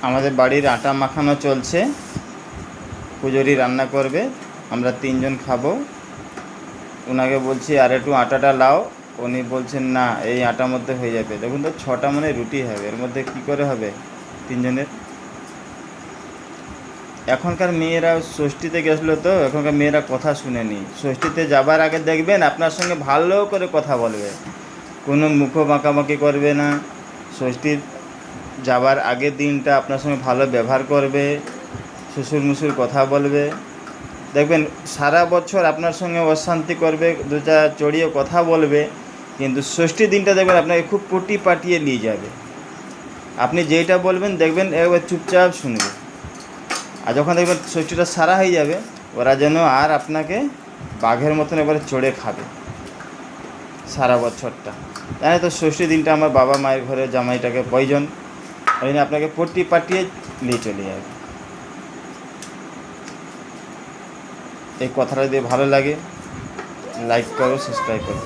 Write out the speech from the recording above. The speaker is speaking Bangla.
আমাদের বাড়ির আটা মাখানো চলছে, পুজোরি রান্না করবে, আমরা 3 জন খাবো। ওনাকে বলছি আর একটু আটাটা লাও, উনি বলছেন না এই আটার মধ্যে হয়ে যাবে। দেখুন তো 6টা মানে রুটি হবে, এর মধ্যে কি করে হবে 3 জনের। এখনকার মেয়েরা ষষ্ঠীতে গেছিলো, তো এখনকার মেয়েরা কথা শুনেনি। ষষ্ঠীতে যাবার আগে দেখবেন আপনার সঙ্গে ভালো করে কথা বলবে, কোনো মুখ বাঁকাবাঁকি করবে না। ষষ্ঠীর যাবার আগের দিনটা আপনার সঙ্গে ভালো ব্যবহার করবে, শ্বশুর মুসুর কথা বলবে। দেখবেন সারা বছর আপনার সঙ্গে অশান্তি করবে, দু চার চড়িয়ে কথা বলবে, কিন্তু ষষ্ঠীর দিনটা দেখবেন আপনাকে খুব পটি পাটিয়ে নিয়ে যাবে। আপনি যেইটা বলবেন দেখবেন একবার চুপচাপ শুনবে। আর যখন দেখবেন ষষ্ঠীটা সারা হয়ে যাবে, ওরা যেন আর আপনাকে বাঘের মতন এবারে চড়ে খাবে সারা বছরটা। জানে তো ষষ্ঠীর দিনটা আমার বাবা মায়ের ঘরে জামাইটাকে প্রয়োজন, ওই জন্য আপনাকে পটি পাটিয়ে নিয়ে চলে যাবে। এই কথাটা যদি ভালো লাগে লাইক করো, সাবস্ক্রাইব করো।